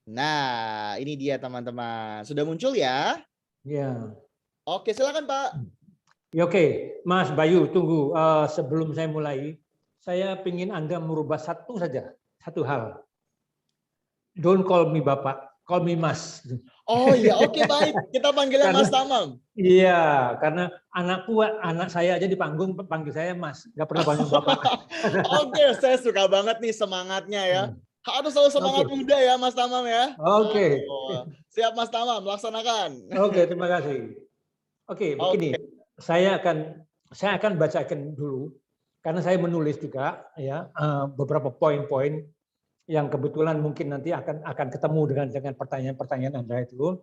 Nah, ini dia teman-teman. Sudah muncul ya? Ya. Oke, silakan Pak. Ya, oke, Mas Bayu, tunggu. Sebelum saya mulai, saya ingin Anda merubah satu saja, satu hal. Don't call me Bapak, call me Mas. Oh iya, oke baik. Kita panggilnya Karena Mas Tamam. iya, karena anak saya aja di panggung panggil saya Mas, nggak pernah panggil Bapak. Oke, saya suka banget nih semangatnya ya. Harus selalu semangat Oke, muda ya Mas Tamam ya. oke, Aduh. Siap Mas Tamam, laksanakan. oke, terima kasih. Oke, Oke. begini, saya akan bacakan dulu karena saya menulis juga ya beberapa poin-poin yang kebetulan mungkin nanti akan ketemu dengan pertanyaan-pertanyaan Anda itu.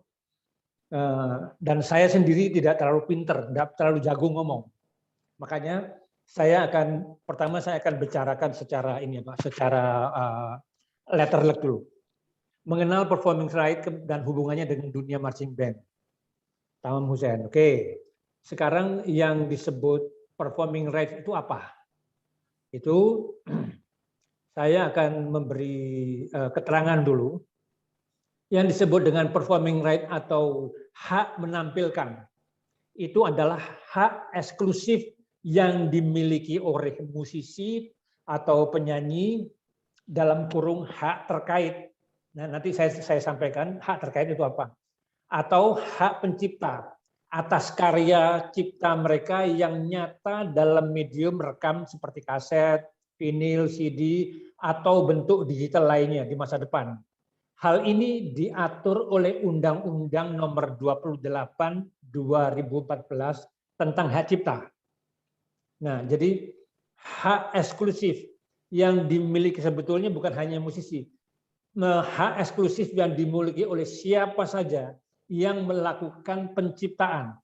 Dan saya sendiri tidak terlalu pinter, tidak terlalu jago ngomong. Makanya pertama saya akan bicarakan secara ini Pak, secara letter luck dulu. Mengenal performing right dan hubungannya dengan dunia marching band. Tamam Hussein. Oke. Sekarang yang disebut performing right itu apa? Itu saya akan memberi keterangan dulu. Yang disebut dengan performing right atau hak menampilkan itu adalah hak eksklusif yang dimiliki oleh musisi atau penyanyi dalam kurung hak terkait. Nah, nanti saya sampaikan hak terkait itu apa. Atau hak pencipta atas karya cipta mereka yang nyata dalam medium rekam seperti kaset, vinil, CD, atau bentuk digital lainnya di masa depan. Hal ini diatur oleh Undang-Undang Nomor 28 2014 tentang hak cipta. Nah, jadi hak eksklusif yang dimiliki sebetulnya bukan hanya musisi. Hak eksklusif yang dimiliki oleh siapa saja yang melakukan penciptaan,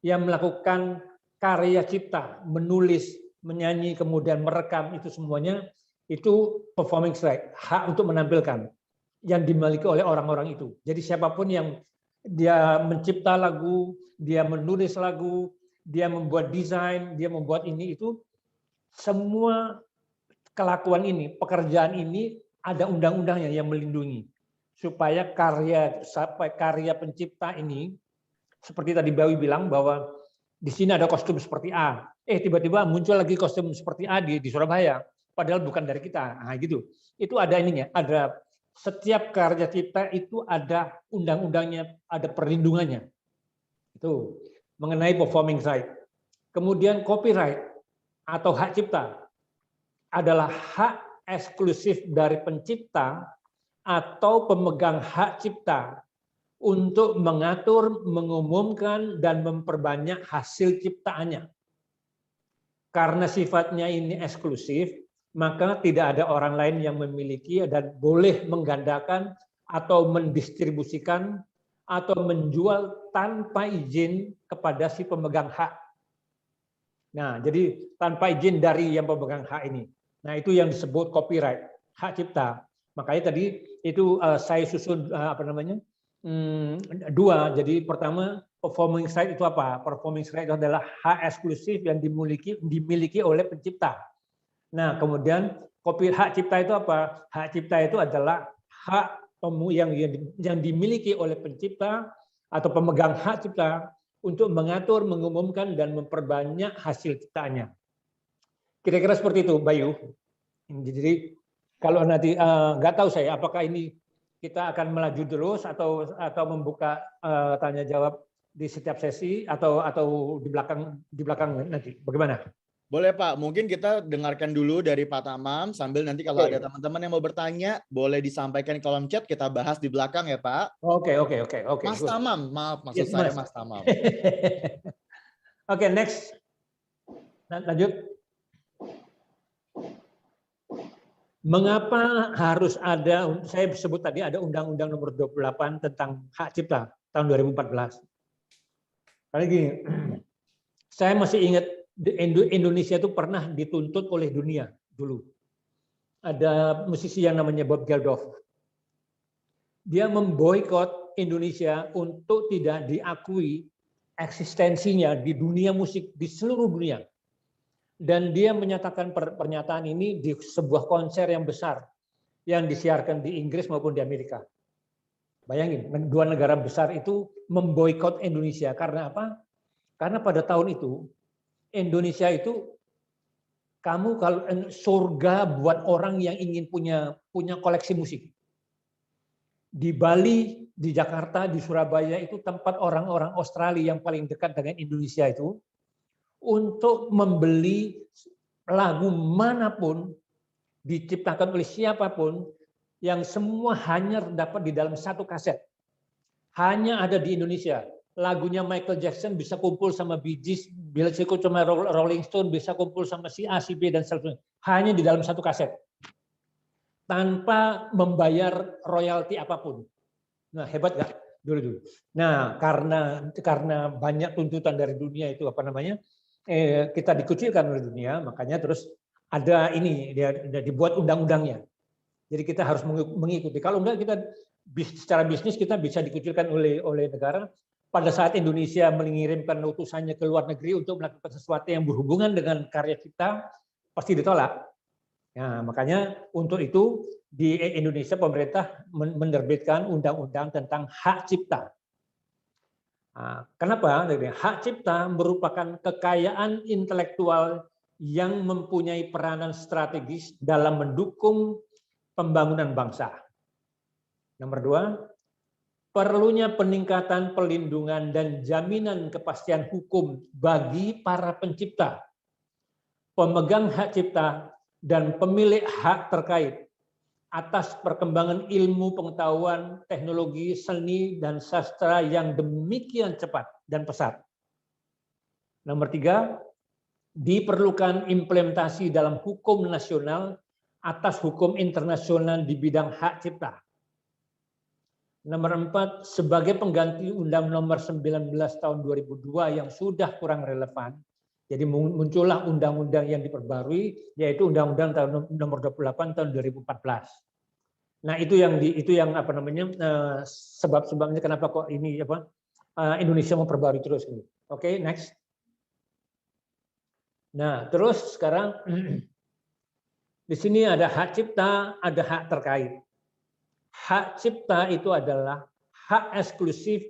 yang melakukan karya cipta, menulis, menyanyi, kemudian merekam, itu semuanya itu performing right, hak untuk menampilkan yang dimiliki oleh orang-orang itu. Jadi siapapun yang dia mencipta lagu, dia menulis lagu, dia membuat desain, dia membuat ini itu semua kelakuan ini, pekerjaan ini ada undang-undangnya yang melindungi supaya karya pencipta ini seperti tadi Bawi bilang bahwa di sini ada kostum seperti A, tiba-tiba muncul lagi kostum seperti A di Surabaya, padahal bukan dari kita, nah gitu. Itu ada ininya, ada setiap karya cipta itu ada undang-undangnya, ada perlindungannya. Itu mengenai performing right. Kemudian copyright atau hak cipta adalah hak eksklusif dari pencipta atau pemegang hak cipta untuk mengatur, mengumumkan, dan memperbanyak hasil ciptaannya. Karena sifatnya ini eksklusif, maka tidak ada orang lain yang memiliki dan boleh menggandakan atau mendistribusikan atau menjual tanpa izin kepada si pemegang hak. Nah, jadi tanpa izin dari yang pemegang hak ini. Nah, itu yang disebut copyright, hak cipta. Makanya tadi itu saya susun dua. Jadi pertama, performing right itu apa? Performing right itu adalah hak eksklusif yang dimiliki oleh pencipta. Nah, kemudian hak cipta itu apa? Hak cipta itu adalah hak yang dimiliki oleh pencipta atau pemegang hak cipta untuk mengatur, mengumumkan, dan memperbanyak hasil ciptaannya. Kira-kira seperti itu, Bayu. Jadi kalau nanti nggak tahu saya apakah ini kita akan melaju terus atau membuka tanya jawab di setiap sesi atau di belakang nanti bagaimana? Boleh Pak, mungkin kita dengarkan dulu dari Pak Tamam sambil nanti kalau ada teman-teman yang mau bertanya boleh disampaikan di kolom chat, kita bahas di belakang ya Pak. Oke. Mas Tamam, maaf maksud Yes, saya Mas. Mas Tamam. Oke, next. Lanjut. Mengapa harus ada, saya sebut tadi ada Undang-Undang Nomor 28 tentang hak cipta tahun 2014. Karena gini, saya masih ingat Indonesia itu pernah dituntut oleh dunia dulu. Ada musisi yang namanya Bob Geldof. Dia memboikot Indonesia untuk tidak diakui eksistensinya di dunia musik di seluruh dunia. Dan dia menyatakan pernyataan ini di sebuah konser yang besar yang disiarkan di Inggris maupun di Amerika. Bayangin, dua negara besar itu memboikot Indonesia. Karena apa? Karena pada tahun itu, Indonesia itu, kamu kalau surga buat orang yang ingin punya koleksi musik. Di Bali, di Jakarta, di Surabaya itu tempat orang-orang Australia yang paling dekat dengan Indonesia itu untuk membeli lagu manapun diciptakan oleh siapapun yang semua hanya dapat di dalam satu kaset. Hanya ada di Indonesia. Lagunya Michael Jackson bisa kumpul sama Bee Gees, bila cukup sama Rolling Stone bisa kumpul sama si A, si B dan seterusnya. Hanya di dalam satu kaset. Tanpa membayar royalti apapun. Nah, hebat nggak? Dulu. Nah, karena banyak tuntutan dari dunia itu kita dikucilkan oleh dunia, makanya terus ada ini dia dibuat undang-undangnya. Jadi kita harus mengikuti. Kalau enggak kita secara bisnis kita bisa dikucilkan oleh negara. Pada saat Indonesia mengirimkan utusannya ke luar negeri untuk melakukan sesuatu yang berhubungan dengan karya kita, pasti ditolak. Nah, makanya untuk itu di Indonesia pemerintah menerbitkan undang-undang tentang hak cipta. Nah, kenapa? Hak cipta merupakan kekayaan intelektual yang mempunyai peranan strategis dalam mendukung pembangunan bangsa. Nomor 2, perlunya peningkatan perlindungan dan jaminan kepastian hukum bagi para pencipta, pemegang hak cipta, dan pemilik hak terkait atas perkembangan ilmu pengetahuan, teknologi, seni, dan sastra yang demikian cepat dan pesat. Nomor 3, diperlukan implementasi dalam hukum nasional atas hukum internasional di bidang hak cipta. Nomor 4, sebagai pengganti Undang Nomor 19 Tahun 2002 yang sudah kurang relevan, jadi muncullah undang-undang yang diperbarui, yaitu Undang-Undang Nomor 28 Tahun 2014. Nah, itu yang sebab-sebabnya kenapa kok ini Indonesia memperbarui terus. Oke, next. Nah, terus sekarang di sini ada hak cipta, ada hak terkait. Hak cipta itu adalah hak eksklusif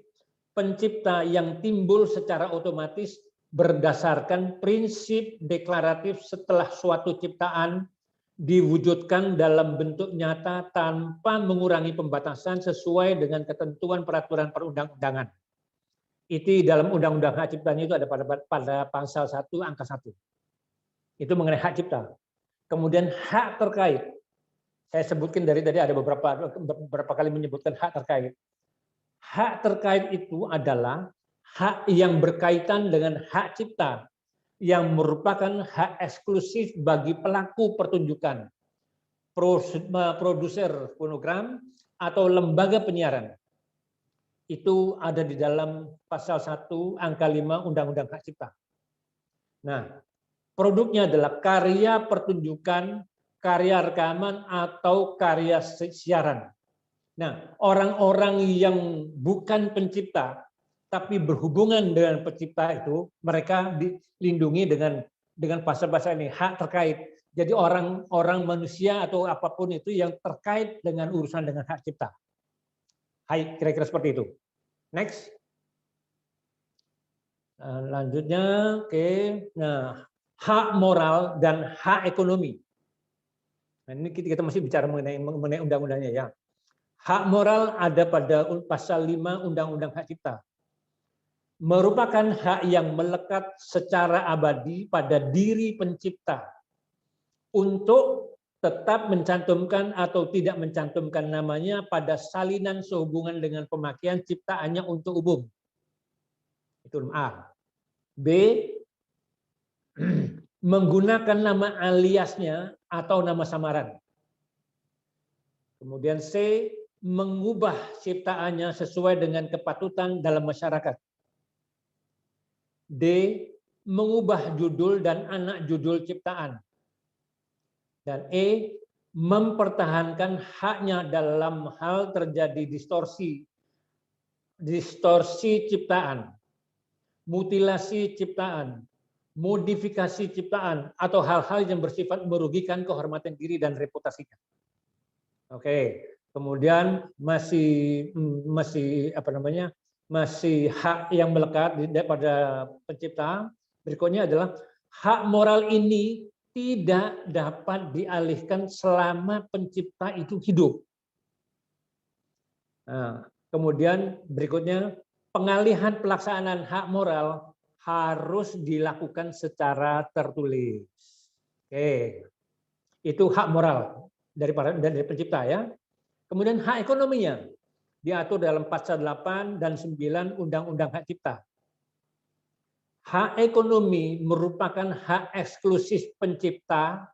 pencipta yang timbul secara otomatis berdasarkan prinsip deklaratif setelah suatu ciptaan diwujudkan dalam bentuk nyata tanpa mengurangi pembatasan sesuai dengan ketentuan peraturan perundang-undangan. Itu dalam Undang-Undang Hak Ciptanya itu ada pada pasal 1 angka 1. Itu mengenai hak cipta. Kemudian hak terkait. Saya sebutkan dari tadi ada beberapa kali menyebutkan hak terkait. Hak terkait itu adalah hak yang berkaitan dengan hak cipta yang merupakan hak eksklusif bagi pelaku pertunjukan, produser fonogram atau lembaga penyiaran. Itu ada di dalam pasal 1 angka 5 Undang-Undang Hak Cipta. Nah, produknya adalah karya pertunjukan, karya rekaman, atau karya siaran. Nah, orang-orang yang bukan pencipta, tapi berhubungan dengan pencipta itu, mereka dilindungi dengan pasal-pasal ini, hak terkait. Jadi orang manusia atau apapun itu yang terkait dengan urusan dengan hak cipta. Hai, kira-kira seperti itu. Next. Lanjutnya, oke. Nah, hak moral dan hak ekonomi. Nah, ini kita masih bicara mengenai undang-undangnya ya. Hak moral ada pada pasal 5 Undang-Undang Hak Cipta. Merupakan hak yang melekat secara abadi pada diri pencipta untuk tetap mencantumkan atau tidak mencantumkan namanya pada salinan sehubungan dengan pemakaian ciptaannya untuk umum. Itu A. B. Menggunakan nama aliasnya atau nama samaran. Kemudian C. Mengubah ciptaannya sesuai dengan kepatutan dalam masyarakat. D. Mengubah judul dan anak judul ciptaan. Dan E. Mempertahankan haknya dalam hal terjadi distorsi ciptaan, mutilasi ciptaan, modifikasi ciptaan, atau hal-hal yang bersifat merugikan kehormatan diri dan reputasinya. Oke, Kemudian masih apa namanya? Masih hak yang melekat pada pencipta. Berikutnya adalah hak moral ini tidak dapat dialihkan selama pencipta itu hidup. Nah, kemudian berikutnya pengalihan pelaksanaan hak moral harus dilakukan secara tertulis. Oke, itu hak moral dari pencipta ya. Kemudian hak ekonominya diatur dalam pasal 8 dan 9 Undang-Undang Hak Cipta. Hak ekonomi merupakan hak eksklusif pencipta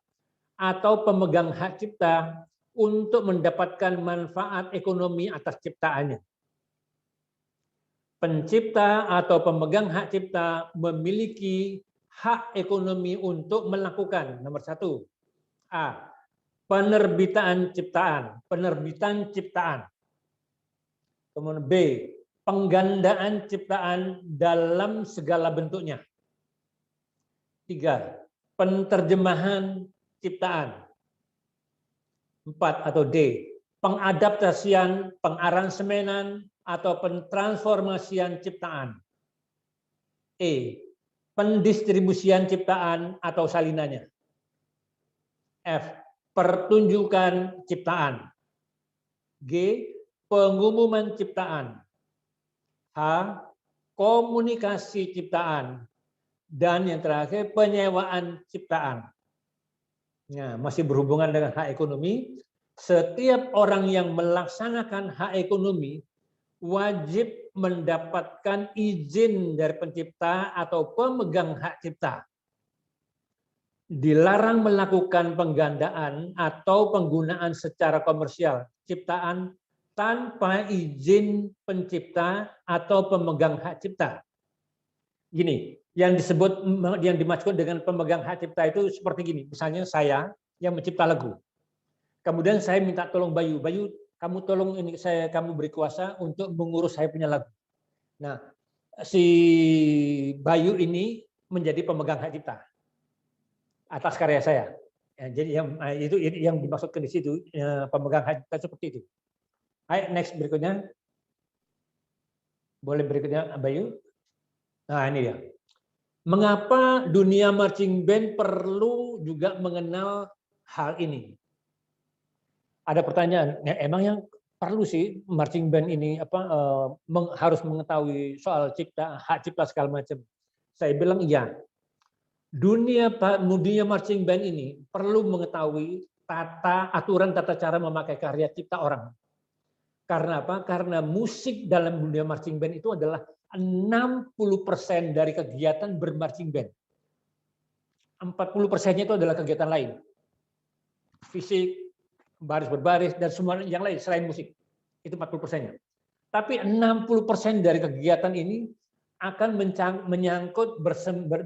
atau pemegang hak cipta untuk mendapatkan manfaat ekonomi atas ciptaannya. Pencipta atau pemegang hak cipta memiliki hak ekonomi untuk melakukan nomor 1, A. Penerbitan ciptaan. Kemudian B. Penggandaan ciptaan dalam segala bentuknya. 3. Penterjemahan ciptaan. 4 atau D. Pengadaptasian, pengaransemenan, atau pentransformasian ciptaan. E. Pendistribusian ciptaan atau salinannya. F. Pertunjukan ciptaan. G. Pengumuman ciptaan. H. Komunikasi ciptaan. Dan yang terakhir, penyewaan ciptaan. Nah, masih berhubungan dengan hak ekonomi. Setiap orang yang melaksanakan hak ekonomi wajib mendapatkan izin dari pencipta atau pemegang hak cipta. Dilarang melakukan penggandaan atau penggunaan secara komersial ciptaan tanpa izin pencipta atau pemegang hak cipta. Gini, yang dimaksud dengan pemegang hak cipta itu seperti gini. Misalnya saya yang mencipta lagu. Kemudian saya minta tolong Bayu, kamu tolong ini kamu beri kuasa untuk mengurus saya punya lagu. Nah, si Bayu ini menjadi pemegang hak cipta atas karya saya. Ya, jadi itu yang dimaksudkan di situ pemegang hak cipta seperti itu. Ayo next berikutnya. Boleh berikutnya Bayu. Nah, ini dia. Mengapa dunia marching band perlu juga mengenal hal ini? Ada pertanyaan, ya, emang yang perlu sih marching band ini harus mengetahui soal hak cipta segala macam. Saya bilang iya. Dunia marching band ini perlu mengetahui aturan tata cara memakai karya cipta orang. Karena apa? Karena musik dalam dunia marching band itu adalah 60% dari kegiatan bermarching band. 40%-nya itu adalah kegiatan lain. Fisik, baris berbaris, dan semua yang lain selain musik. Itu 40%-nya. Tapi 60% dari kegiatan ini akan menyangkut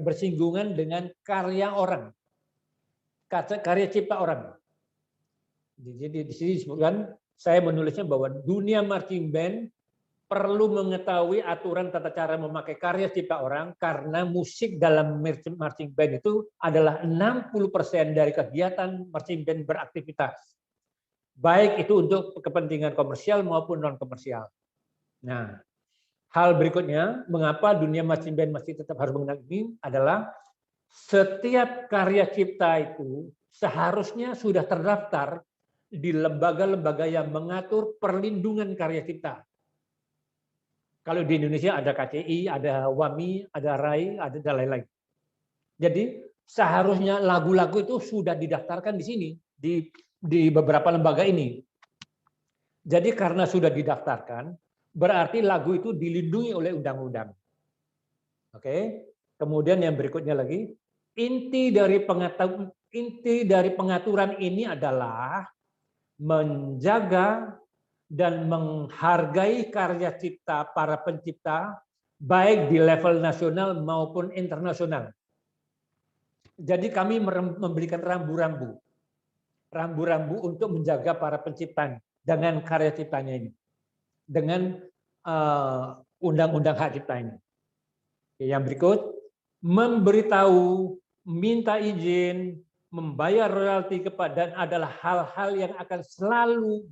bersinggungan dengan karya orang. Karya cipta orang. Jadi di sini disebutkan, saya menulisnya bahwa dunia marching band perlu mengetahui aturan tata cara memakai karya cipta orang karena musik dalam marching band itu adalah 60% dari kegiatan marching band beraktivitas. Baik itu untuk kepentingan komersial maupun non komersial. Nah, hal berikutnya mengapa dunia marching band masih tetap harus mengenal ini adalah setiap karya cipta itu seharusnya sudah terdaftar di lembaga-lembaga yang mengatur perlindungan karya cipta. Kalau di Indonesia ada KCI, ada WAMI, ada RAI, ada dan lain-lain. Jadi seharusnya lagu-lagu itu sudah didaftarkan di sini, di beberapa lembaga ini. Jadi karena sudah didaftarkan, berarti lagu itu dilindungi oleh undang-undang. Oke. Kemudian yang berikutnya lagi, inti dari pengaturan ini adalah menjaga dan menghargai karya cipta para pencipta baik di level nasional maupun internasional. Jadi kami memberikan rambu-rambu untuk menjaga para pencipta dengan karya ciptanya ini, dengan undang-undang hak cipta ini. Yang berikut, memberitahu, minta izin, membayar royalti kepada adalah hal-hal yang akan selalu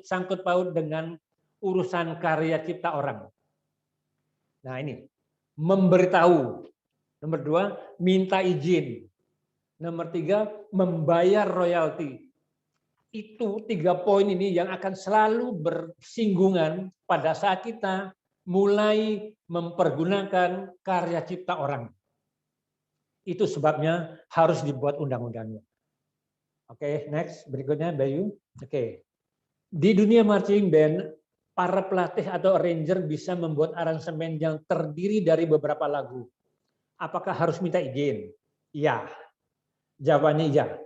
sangkut paut dengan urusan karya cipta orang. Nah ini, memberitahu. Nomor 2, minta izin. Nomor 3, membayar royalti. Itu 3 poin ini yang akan selalu bersinggungan pada saat kita mulai mempergunakan karya cipta orang. Itu sebabnya harus dibuat undang-undangnya. Oke, next. Berikutnya, Bayu. Oke. Di dunia marching band, para pelatih atau arranger bisa membuat aransemen yang terdiri dari beberapa lagu. Apakah harus minta izin? Iya. Jawabannya iya.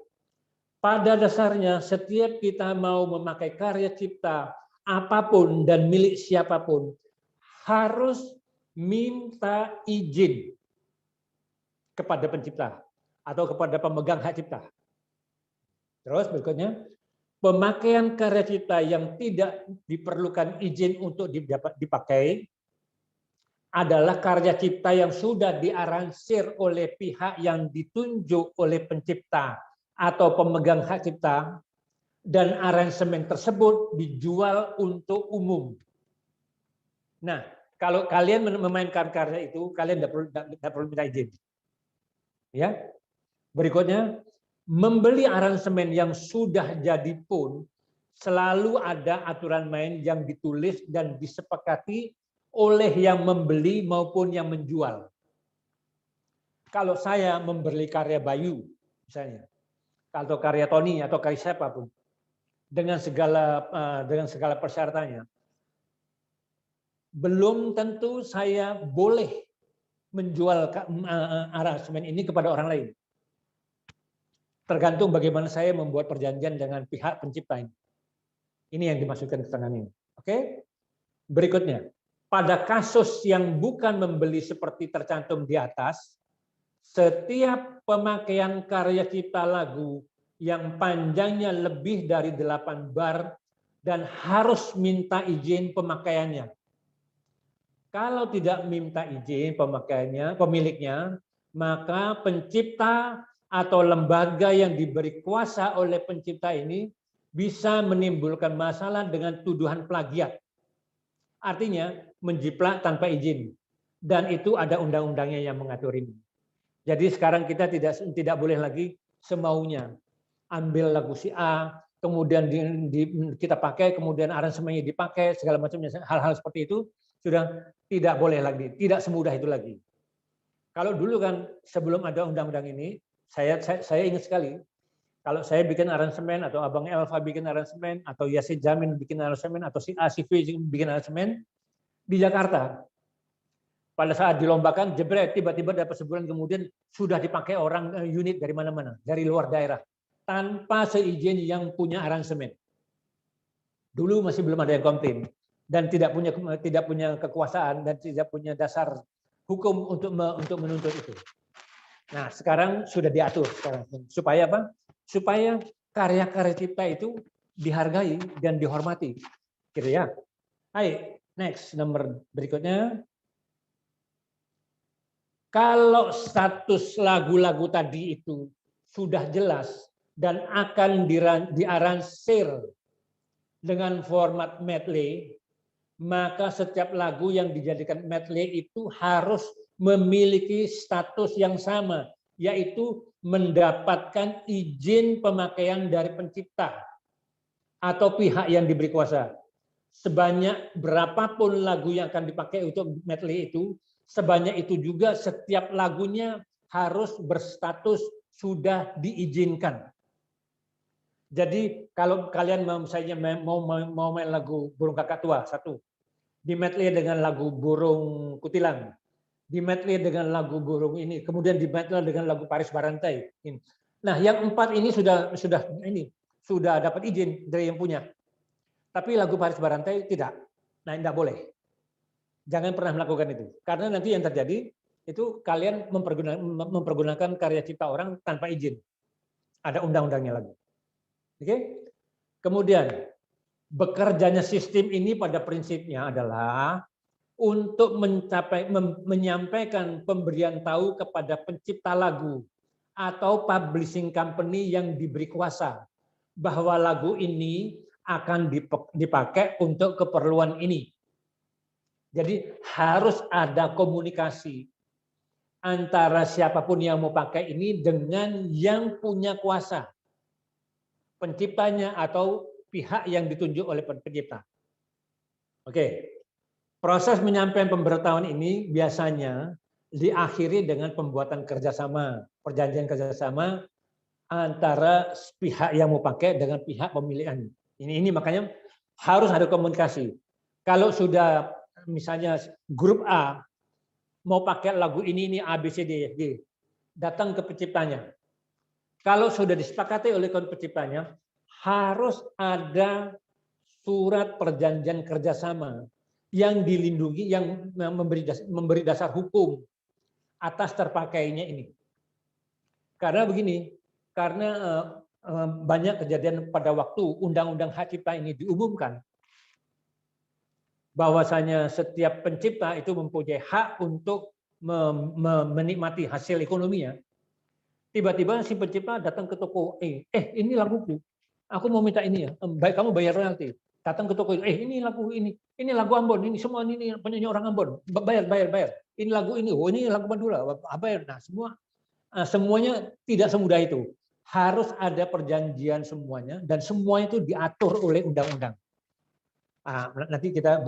Pada dasarnya, setiap kita mau memakai karya cipta apapun dan milik siapapun, harus minta izin kepada pencipta atau kepada pemegang hak cipta. Terus berikutnya, pemakaian karya cipta yang tidak diperlukan izin untuk dipakai adalah karya cipta yang sudah diaransir oleh pihak yang ditunjuk oleh pencipta atau pemegang hak cipta, dan aransemen tersebut dijual untuk umum. Nah, kalau kalian memainkan karya itu, kalian tidak perlu minta izin. Ya. Berikutnya, membeli aransemen yang sudah jadi pun selalu ada aturan main yang ditulis dan disepakati oleh yang membeli maupun yang menjual. Kalau saya membeli karya Bayu, misalnya, atau karya Tony atau karya siapapun, dengan segala persyaratannya, belum tentu saya boleh menjual aransemen ini kepada orang lain. Tergantung bagaimana saya membuat perjanjian dengan pihak pencipta ini. Ini yang dimaksudkan keterangan ini. Oke? Berikutnya, pada kasus yang bukan membeli seperti tercantum di atas, setiap pemakaian karya cipta lagu yang panjangnya lebih dari 8 bar dan harus minta izin pemakaiannya. Kalau tidak minta izin pemakaiannya, pemiliknya, maka pencipta atau lembaga yang diberi kuasa oleh pencipta ini bisa menimbulkan masalah dengan tuduhan plagiat. Artinya menjiplak tanpa izin. Dan itu ada undang-undangnya yang mengatur ini. Jadi sekarang kita tidak boleh lagi semaunya ambil lagu si A, kemudian kita pakai, kemudian aransemennya dipakai, segala macamnya, hal-hal seperti itu sudah tidak boleh lagi, tidak semudah itu lagi. Kalau dulu kan sebelum ada undang-undang ini, saya ingat sekali, kalau saya bikin aransemen atau Abang Elva bikin aransemen atau Yasin Jamin bikin aransemen atau si A, si V bikin aransemen di Jakarta. Pada saat dilombakan, jebret, tiba-tiba dapat sebulan kemudian sudah dipakai orang unit dari mana-mana, dari luar daerah, tanpa seizin yang punya aransemen. Dulu masih belum ada yang komplain dan tidak punya kekuasaan dan tidak punya dasar hukum untuk menuntut itu. Nah, sekarang sudah diatur sekarang. Supaya apa? Supaya karya-karya cipta itu dihargai dan dihormati. Gitu ya. Hai, next nomor berikutnya. Kalau status lagu-lagu tadi itu sudah jelas dan akan diaransir dengan format medley, maka setiap lagu yang dijadikan medley itu harus memiliki status yang sama, yaitu mendapatkan izin pemakaian dari pencipta atau pihak yang diberi kuasa. Sebanyak berapapun lagu yang akan dipakai untuk medley itu, sebanyak itu juga setiap lagunya harus berstatus sudah diizinkan. Jadi kalau kalian misalnya mau main lagu Burung Kakak Tua, satu, di medley dengan lagu Burung Kutilang, di medley dengan lagu Burung ini, kemudian di medley dengan lagu Paris Barantai. Nah, yang 4 ini sudah dapat izin dari yang punya. Tapi lagu Paris Barantai tidak. Nah, tidak boleh. Jangan pernah melakukan itu. Karena nanti yang terjadi itu kalian mempergunakan karya cipta orang tanpa izin. Ada undang-undangnya lagi. Oke? Kemudian bekerjanya sistem ini pada prinsipnya adalah untuk menyampaikan pemberian tahu kepada pencipta lagu atau publishing company yang diberi kuasa bahwa lagu ini akan dipakai untuk keperluan ini. Jadi harus ada komunikasi antara siapapun yang mau pakai ini dengan yang punya kuasa, penciptanya atau pihak yang ditunjuk oleh pencipta. Oke, proses menyampaikan pemberitahuan ini biasanya diakhiri dengan pembuatan kerjasama, perjanjian kerjasama antara pihak yang mau pakai dengan pihak pemilihan. Ini makanya harus ada komunikasi. Kalau sudah misalnya grup A mau pakai lagu ini A, B, C, D, F, G, datang ke penciptanya. Kalau sudah disepakati oleh penciptanya, harus ada surat perjanjian kerjasama yang dilindungi, yang memberi dasar hukum atas terpakainya ini. Karena begini, karena banyak kejadian pada waktu Undang-Undang Hak Cipta ini diumumkan, bahwasanya setiap pencipta itu mempunyai hak untuk menikmati hasil ekonominya. Tiba-tiba si pencipta datang ke toko, ini laguku, aku mau minta ini ya, baik kamu bayar royalti. Datang ke toko, ini lagu Ambon, ini semua ini penyanyi orang Ambon, bayar. Ini lagu ini, ini lagu Madura, bayar. Nah semuanya tidak semudah itu. Harus ada perjanjian semuanya dan semuanya itu diatur oleh undang-undang. Nanti kita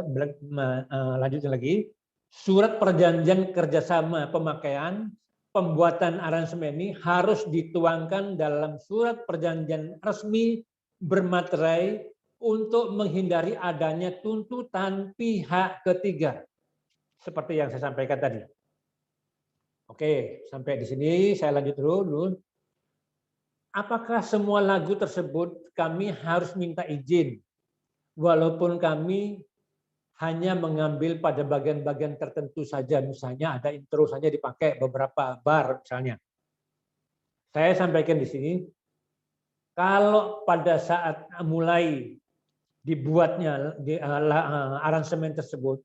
lanjutkan lagi. Surat perjanjian kerjasama pemakaian, pembuatan aransemen ini harus dituangkan dalam surat perjanjian resmi bermaterai untuk menghindari adanya tuntutan pihak ketiga. Seperti yang saya sampaikan tadi. Oke, sampai di sini saya lanjut dulu. Apakah semua lagu tersebut kami harus minta izin? Walaupun kami hanya mengambil pada bagian-bagian tertentu saja, misalnya ada intro saja dipakai beberapa bar misalnya. Saya sampaikan di sini, kalau pada saat mulai dibuatnya aransemen tersebut,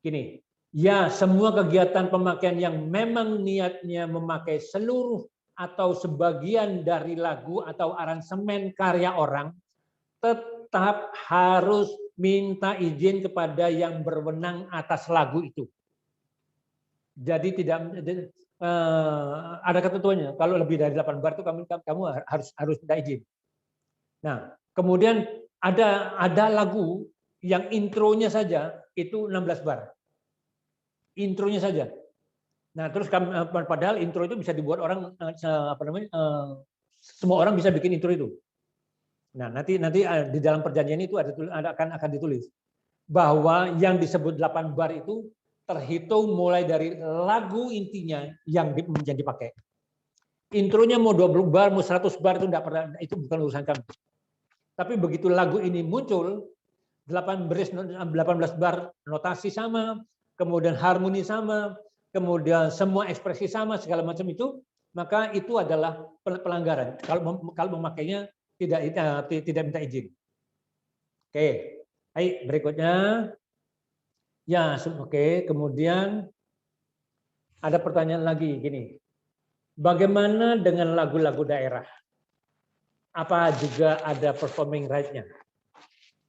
gini, ya semua kegiatan pemakaian yang memang niatnya memakai seluruh atau sebagian dari lagu atau aransemen karya orang, tetap harus minta izin kepada yang berwenang atas lagu itu. Jadi tidak ada ketentuannya. Kalau lebih dari 8 bar itu kamu harus minta izin. Nah, kemudian ada lagu yang intronya saja itu 16 bar. Intronya saja. Nah, terus padahal intro itu bisa dibuat orang semua orang bisa bikin intro itu. Nah, nanti di dalam perjanjian itu akan ditulis bahwa yang disebut 8 bar itu terhitung mulai dari lagu intinya yang dipakai. Intronya mau 20 bar, mau 100 bar itu enggak pernah, itu bukan urusan kami. Tapi begitu lagu ini muncul 18 bar notasi sama, kemudian harmoni sama, kemudian semua ekspresi sama segala macam itu, maka itu adalah pelanggaran. Kalau memakainya tidak minta izin. Oke, baik berikutnya. Ya, oke. Kemudian ada pertanyaan lagi gini. Bagaimana dengan lagu-lagu daerah? Apa juga ada performing right-nya?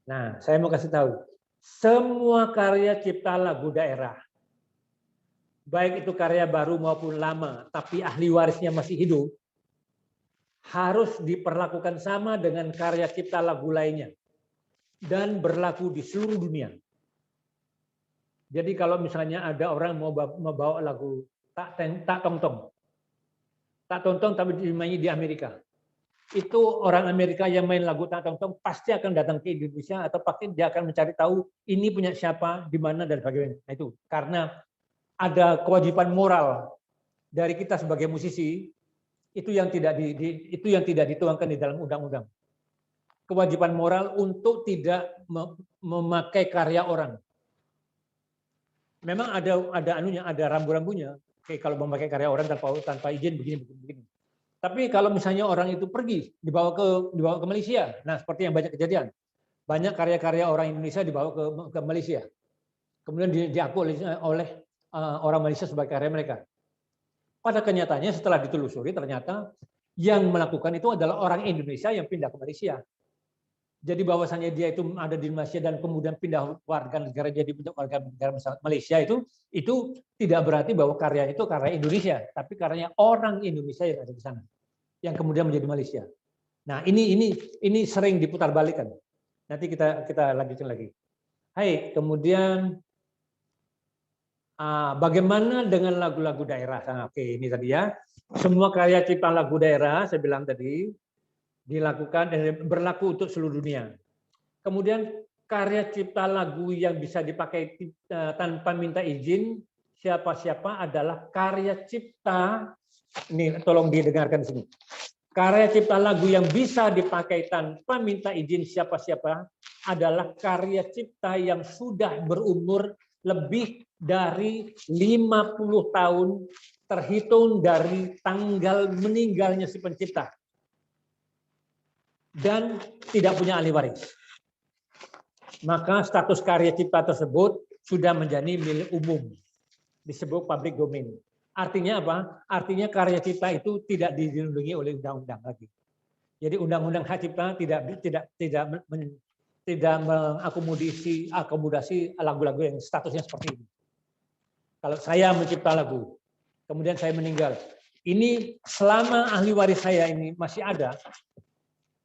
Nah, saya mau kasih tahu. Semua karya cipta lagu daerah, baik itu karya baru maupun lama, tapi ahli warisnya masih hidup, harus diperlakukan sama dengan karya cipta lagu lainnya dan berlaku di seluruh dunia. Jadi kalau misalnya ada orang mau membawa lagu tak tong tong tapi dimainkan di Amerika, itu orang Amerika yang main lagu tak tong tong pasti akan datang ke Indonesia atau pasti dia akan mencari tahu ini punya siapa, di mana dan bagaimana. Nah, itu karena ada kewajiban moral dari kita sebagai musisi. Itu yang tidak dituangkan di dalam undang-undang. Kewajiban moral untuk tidak memakai karya orang. Memang ada rambu-rambunya. Oke, kalau memakai karya orang tanpa izin begini. Tapi kalau misalnya orang itu pergi dibawa ke Malaysia, nah seperti yang banyak kejadian, banyak karya-karya orang Indonesia dibawa ke Malaysia, kemudian diakui oleh orang Malaysia sebagai karya mereka. pada kenyataannya setelah ditelusuri ternyata yang melakukan itu adalah orang Indonesia yang pindah ke Malaysia. Jadi bahwasannya dia itu ada di Malaysia dan kemudian pindah warga negara jadi warga negara Malaysia itu tidak berarti bahwa karyanya itu karya Indonesia, tapi karyanya orang Indonesia yang ada di sana yang kemudian menjadi Malaysia. Nah, ini sering diputarbalikkan. Nanti kita lanjutin lagi. Hai, kemudian bagaimana dengan lagu-lagu daerah? Nah, oke, ini tadi ya. Semua karya cipta lagu daerah, saya bilang tadi, dilakukan berlaku untuk seluruh dunia. Kemudian karya cipta lagu yang bisa dipakai tanpa minta izin siapa-siapa adalah karya cipta. Ini tolong didengarkan di sini. Karya cipta lagu yang bisa dipakai tanpa minta izin siapa-siapa adalah karya cipta yang sudah berumur lebih dari 50 tahun terhitung dari tanggal meninggalnya si pencipta dan tidak punya ahli waris. Maka status karya cipta tersebut sudah menjadi milik umum, disebut public domain. Artinya apa? Artinya karya cipta itu tidak dilindungi oleh undang-undang lagi. Jadi undang-undang hak cipta tidak mengakomodasi lagu-lagu yang statusnya seperti ini. Kalau saya mencipta lagu, kemudian saya meninggal, ini selama ahli waris saya ini masih ada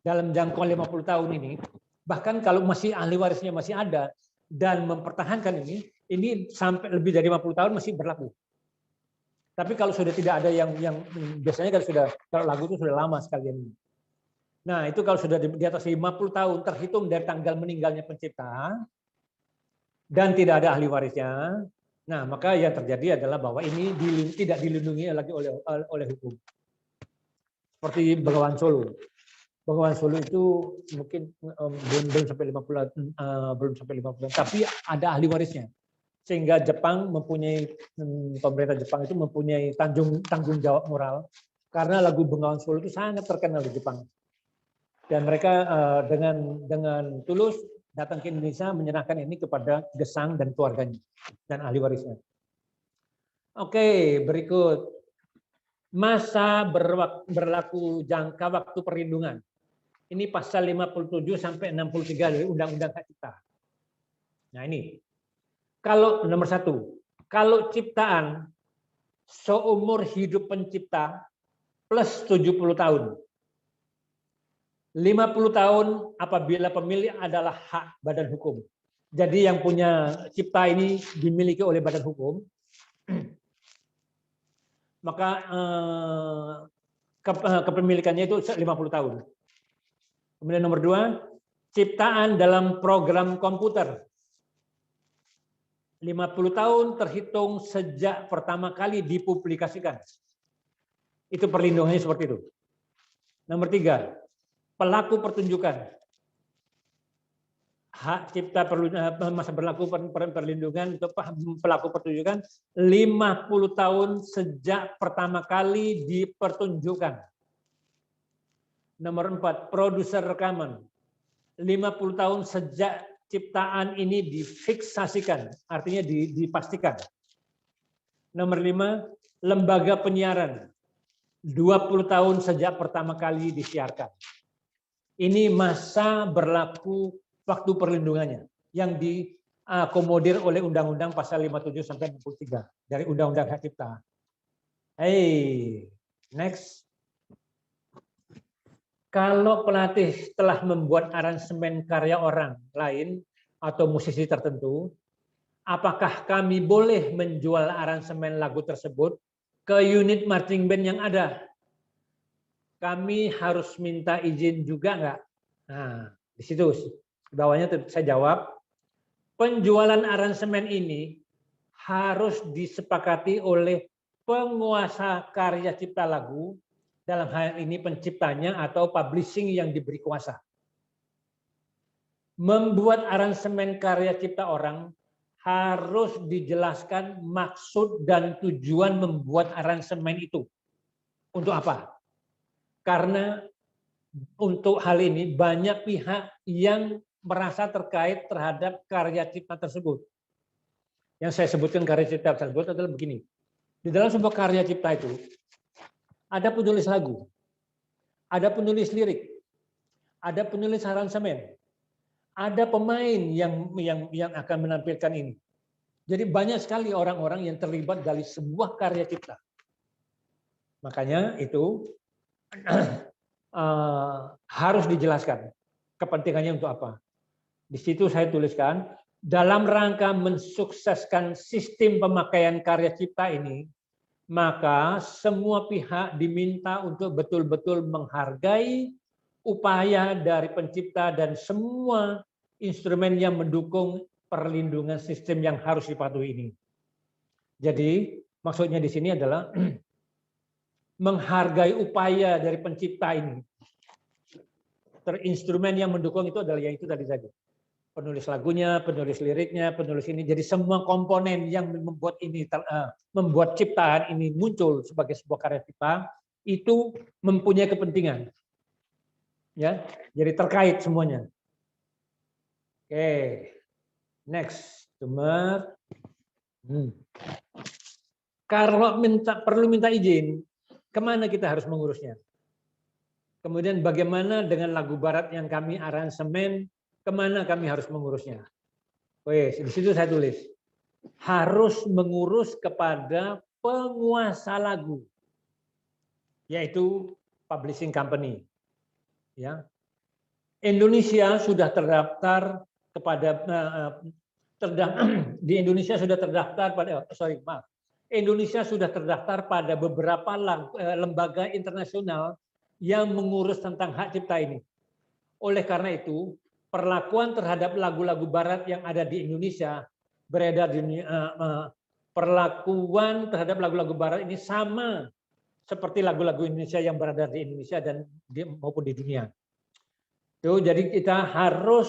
dalam jangkauan 50 tahun ini, bahkan kalau masih ahli warisnya masih ada dan mempertahankan ini sampai lebih dari 50 tahun masih berlaku. Tapi kalau sudah tidak ada yang biasanya kalau lagu itu sudah lama sekalian. Nah, itu kalau sudah di atas 50 tahun terhitung dari tanggal meninggalnya pencipta dan tidak ada ahli warisnya, nah maka yang terjadi adalah bahwa ini tidak dilindungi lagi oleh hukum. Seperti Bengawan Solo. Bengawan Solo itu mungkin belum sampai 50 tahun, tapi ada ahli warisnya. Sehingga Jepang pemerintah Jepang itu mempunyai tanggung jawab moral karena lagu Bengawan Solo itu sangat terkenal di Jepang. Dan mereka dengan tulus datang ke Indonesia menyerahkan ini kepada Gesang dan keluarganya dan ahli warisnya. Oke, berikut. Masa berlaku jangka waktu perlindungan. Ini pasal 57 sampai 63 dari Undang-Undang Hak Cipta. Nah, ini. Kalau nomor 1, kalau ciptaan seumur hidup pencipta plus 70 tahun. 50 tahun apabila pemilik adalah hak badan hukum. Jadi yang punya cipta ini dimiliki oleh badan hukum, maka kepemilikannya itu 50 tahun. Kemudian nomor 2, ciptaan dalam program komputer. 50 tahun terhitung sejak pertama kali dipublikasikan. Itu perlindungannya seperti itu. Nomor 3, pelaku pertunjukan. Hak cipta masa berlaku perlindungan untuk pelaku pertunjukan 50 tahun sejak pertama kali dipertunjukkan. Nomor 4, produser rekaman. 50 tahun sejak ciptaan ini difiksasikan, artinya dipastikan. Nomor 5, lembaga penyiaran. 20 tahun sejak pertama kali disiarkan. Ini masa berlaku waktu perlindungannya yang diakomodir oleh Undang-Undang Pasal 57 sampai 63 dari Undang-Undang Hak Cipta. Hey, next. Kalau pelatih telah membuat aransemen karya orang lain atau musisi tertentu, apakah kami boleh menjual aransemen lagu tersebut ke unit marching band yang ada? Kami harus minta izin juga nggak? Nah, di situ di bawahnya saya jawab, penjualan aransemen ini harus disepakati oleh penguasa karya cipta lagu, dalam hal ini penciptanya atau publishing yang diberi kuasa. Membuat aransemen karya cipta orang harus dijelaskan maksud dan tujuan membuat aransemen itu. Untuk apa? Karena untuk hal ini banyak pihak yang merasa terkait terhadap karya cipta tersebut. Yang saya sebutkan karya cipta tersebut adalah begini. Di dalam sebuah karya cipta itu ada penulis lagu, ada penulis lirik, ada penulis aransemen, ada pemain yang akan menampilkan ini. Jadi banyak sekali orang-orang yang terlibat dari sebuah karya cipta. Makanya itu harus dijelaskan kepentingannya untuk apa. Di situ saya tuliskan, dalam rangka mensukseskan sistem pemakaian karya cipta ini, maka semua pihak diminta untuk betul-betul menghargai upaya dari pencipta dan semua instrumen yang mendukung perlindungan sistem yang harus dipatuhi ini. Jadi maksudnya di sini adalah menghargai upaya dari pencipta ini. Instrumen yang mendukung itu adalah yang itu tadi saja. Penulis lagunya, penulis liriknya, penulis ini. Jadi semua komponen yang membuat ini membuat ciptaan ini muncul sebagai sebuah karya cipta itu mempunyai kepentingan. Ya, jadi terkait semuanya. Oke. Next, Sumer. Kalau perlu minta izin, kemana kita harus mengurusnya? Kemudian bagaimana dengan lagu barat yang kami aransemen, kemana kami harus mengurusnya? Wes, di situ saya tulis. Harus mengurus kepada penguasa lagu, yaitu publishing company. Ya. Indonesia sudah terdaftar kepada di Indonesia sudah terdaftar pada Indonesia sudah terdaftar pada beberapa lembaga internasional yang mengurus tentang hak cipta ini. Oleh karena itu, perlakuan terhadap lagu-lagu barat yang ada di Indonesia beredar di perlakuan terhadap lagu-lagu barat ini sama seperti lagu-lagu Indonesia yang berada di Indonesia dan maupun di dunia. Tuh, jadi kita harus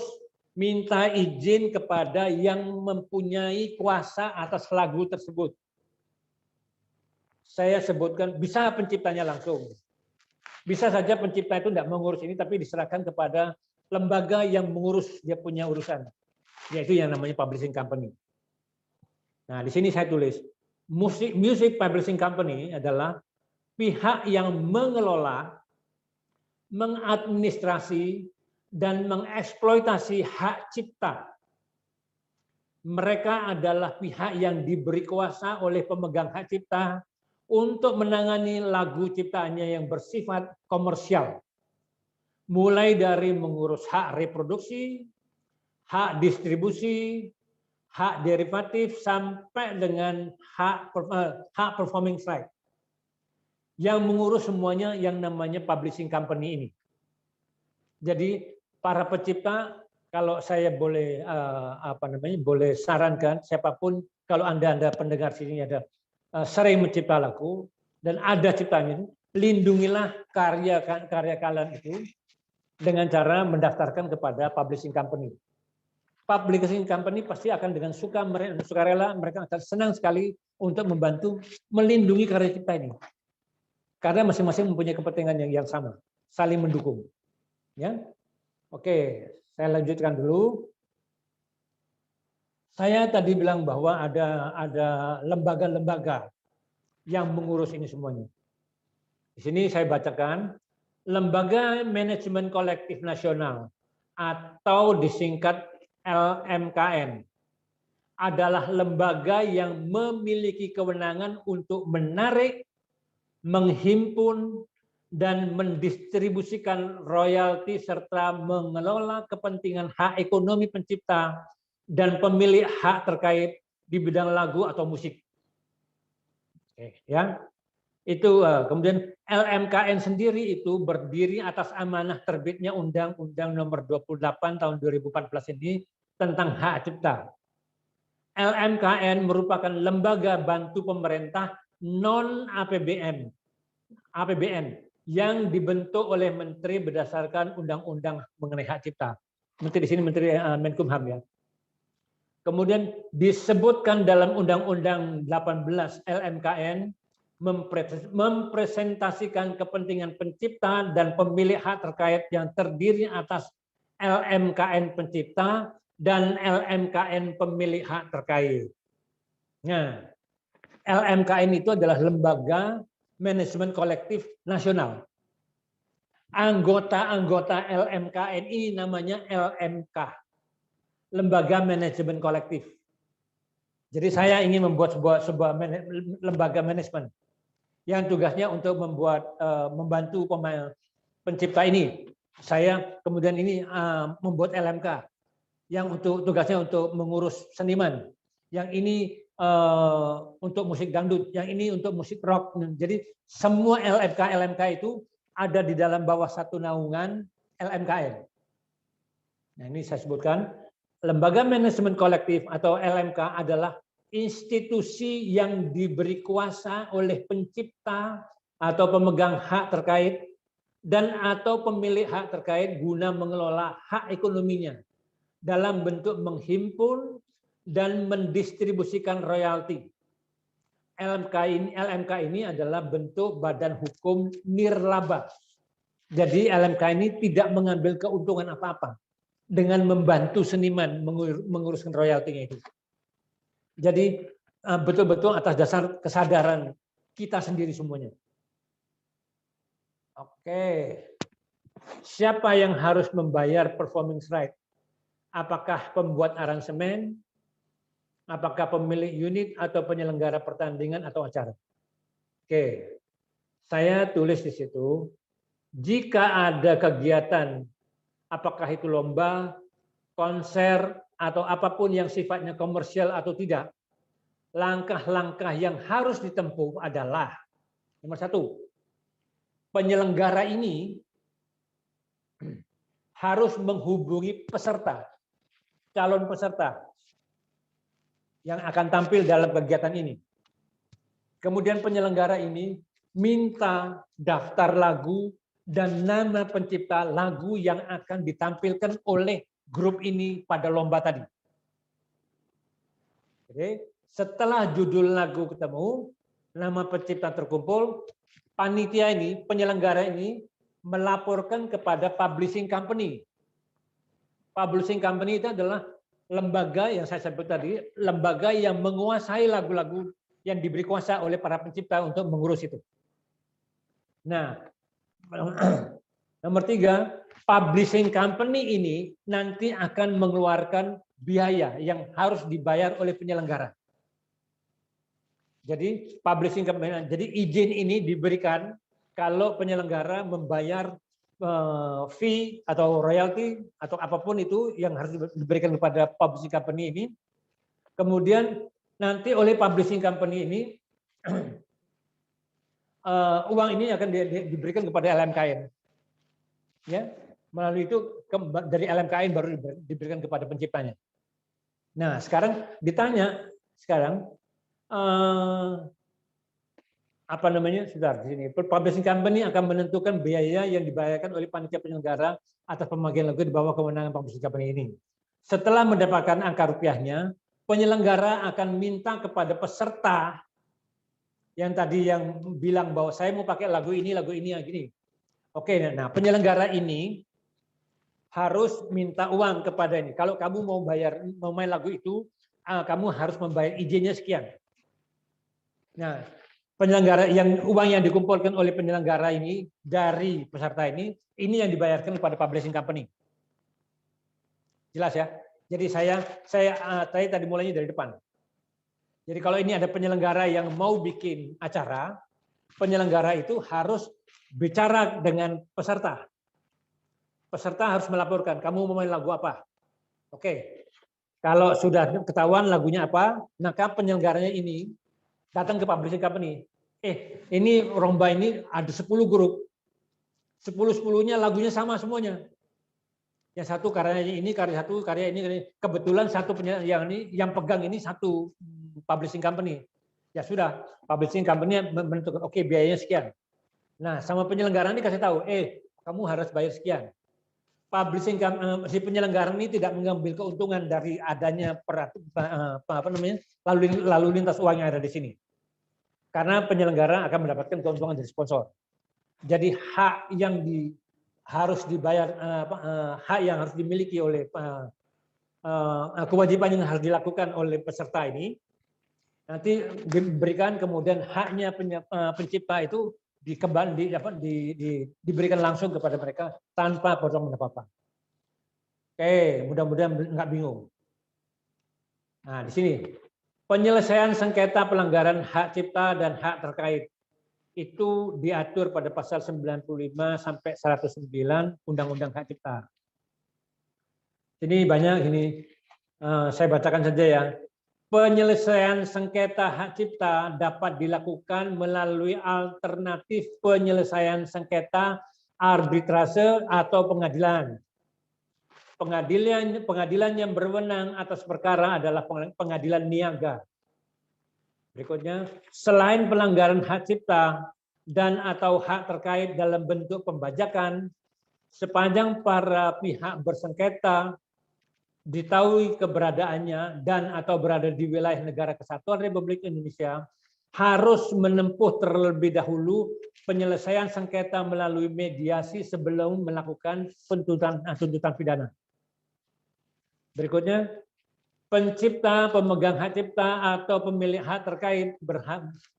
minta izin kepada yang mempunyai kuasa atas lagu tersebut. Saya sebutkan, bisa penciptanya langsung. Bisa saja pencipta itu tidak mengurus ini, tapi diserahkan kepada lembaga yang mengurus, dia punya urusan. Yaitu yang namanya publishing company. Nah, di sini saya tulis, music publishing company adalah pihak yang mengelola, mengadministrasi, dan mengeksploitasi hak cipta. Mereka adalah pihak yang diberi kuasa oleh pemegang hak cipta untuk menangani lagu ciptaannya yang bersifat komersial. Mulai dari mengurus hak reproduksi, hak distribusi, hak derivatif, sampai dengan hak performing rights. Yang mengurus semuanya yang namanya publishing company ini. Jadi para pencipta, kalau saya boleh boleh sarankan siapapun, kalau anda pendengar sini ada sering mencipta lagu dan ada ciptanya, lindungilah karya kalian itu dengan cara mendaftarkan kepada publishing company. Publishing company pasti akan dengan sukarela, mereka akan senang sekali untuk membantu melindungi karya cipta ini. Karena masing-masing mempunyai kepentingan yang sama, saling mendukung. Ya, oke, saya lanjutkan dulu. Saya tadi bilang bahwa ada lembaga-lembaga yang mengurus ini semuanya. Di sini saya bacakan, Lembaga Manajemen Kolektif Nasional atau disingkat LMKN adalah lembaga yang memiliki kewenangan untuk menarik, menghimpun, dan mendistribusikan royalti serta mengelola kepentingan hak ekonomi pencipta dan pemilik hak terkait di bidang lagu atau musik. Oke, ya. Itu kemudian LMKN sendiri itu berdiri atas amanah terbitnya Undang-Undang Nomor 28 Tahun 2014 ini tentang hak cipta. LMKN merupakan lembaga bantu pemerintah non APBN yang dibentuk oleh menteri berdasarkan undang-undang mengenai hak cipta. Menteri di sini Menteri Menkumham ya. Kemudian disebutkan dalam Undang-Undang 18 LMKN mempresentasikan kepentingan pencipta dan pemilik hak terkait yang terdiri atas LMKN pencipta dan LMKN pemilik hak terkait. Nah, LMKN itu adalah lembaga manajemen kolektif nasional. Anggota-anggota LMKN ini namanya LMK, Lembaga Manajemen Kolektif. Jadi saya ingin membuat sebuah lembaga manajemen yang tugasnya untuk membantu pencipta ini. Saya kemudian ini membuat LMK yang tugasnya untuk mengurus seniman. Yang ini untuk musik dangdut, yang ini untuk musik rock. Jadi semua LMK itu ada di dalam bawah satu naungan LMKN. Nah, ini saya sebutkan, lembaga manajemen kolektif atau LMK adalah institusi yang diberi kuasa oleh pencipta atau pemegang hak terkait dan atau pemilik hak terkait guna mengelola hak ekonominya dalam bentuk menghimpun dan mendistribusikan royalti. LMK ini adalah bentuk badan hukum nirlaba. Jadi LMK ini tidak mengambil keuntungan apa-apa dengan membantu seniman menguruskan royaltinya itu. Jadi betul-betul atas dasar kesadaran kita sendiri semuanya. Oke. Siapa yang harus membayar performance right? Apakah pembuat aransemen? Apakah pemilik unit atau penyelenggara pertandingan atau acara? Oke. Saya tulis di situ, jika ada kegiatan, apakah itu lomba, konser, atau apapun yang sifatnya komersial atau tidak, langkah-langkah yang harus ditempuh adalah, nomor satu, penyelenggara ini harus menghubungi peserta, calon peserta yang akan tampil dalam kegiatan ini. Kemudian penyelenggara ini minta daftar lagu dan nama pencipta lagu yang akan ditampilkan oleh grup ini pada lomba tadi. Oke, setelah judul lagu ketemu, nama pencipta terkumpul, panitia ini, penyelenggara ini melaporkan kepada publishing company. Publishing company itu adalah lembaga yang saya sebut tadi, lembaga yang menguasai lagu-lagu yang diberi kuasa oleh para pencipta untuk mengurus itu. Nah, nomor 3, publishing company ini nanti akan mengeluarkan biaya yang harus dibayar oleh penyelenggara. Jadi publishing company, jadi izin ini diberikan kalau penyelenggara membayar fee atau royalti atau apapun itu yang harus diberikan kepada publishing company ini. Kemudian nanti oleh publishing company ini uang ini akan diberikan kepada LMKN. Ya, melalui itu dari LMKN baru diberikan kepada penciptanya. Nah, sekarang ditanya apa namanya, sudah di sini. Publishing company akan menentukan biaya yang dibayarkan oleh panitia penyelenggara atas pembagian lagu di bawah kewenangan publishing company ini. Setelah mendapatkan angka rupiahnya, penyelenggara akan minta kepada peserta yang tadi yang bilang bahwa saya mau pakai lagu ini yang gini. Oke, nah penyelenggara ini harus minta uang kepada ini. Kalau kamu mau main lagu itu, kamu harus membayar izinnya sekian. Nah, penyelenggara uang yang dikumpulkan oleh penyelenggara ini dari peserta ini yang dibayarkan kepada publishing company. Jelas ya? Jadi saya tadi mulainya dari depan. Jadi kalau ini ada penyelenggara yang mau bikin acara, penyelenggara itu harus bicara dengan peserta. Peserta harus melaporkan, kamu mau main lagu apa? Oke. Kalau sudah ketahuan lagunya apa, maka penyelenggaranya ini datang ke publishing company. Ini lomba ini ada 10 grup. 10-10-nya lagunya sama semuanya. Yang satu karyanya ini, karya satu, karya ini. Kebetulan satu yang pegang ini satu publishing company. Ya sudah, publishing company menentukan, oke, biayanya sekian. Nah, sama penyelenggara ini kasih tahu, kamu harus bayar sekian. Si penyelenggara ini tidak mengambil keuntungan dari adanya lalu lintas uang yang ada di sini. Karena penyelenggara akan mendapatkan keuntungan dari sponsor. Jadi hak yang harus dibayar, hak yang harus dimiliki oleh kewajiban yang harus dilakukan oleh peserta ini Nanti diberikan kemudian haknya pencipta itu diberikan langsung kepada mereka tanpa potongan apa-apa. Oke, mudah-mudahan nggak bingung. Nah, di sini penyelesaian sengketa pelanggaran hak cipta dan hak terkait itu diatur pada pasal 95 sampai 109 Undang-Undang Hak Cipta. Ini banyak ini, saya bacakan saja ya. Penyelesaian sengketa hak cipta dapat dilakukan melalui alternatif penyelesaian sengketa arbitrase atau pengadilan. Pengadilan yang berwenang atas perkara adalah pengadilan niaga. Berikutnya, selain pelanggaran hak cipta dan atau hak terkait dalam bentuk pembajakan, sepanjang para pihak bersengketa diketahui keberadaannya dan atau berada di wilayah Negara Kesatuan Republik Indonesia, harus menempuh terlebih dahulu penyelesaian sengketa melalui mediasi sebelum melakukan tuntutan pidana. Berikutnya, pencipta, pemegang hak cipta atau pemilik hak terkait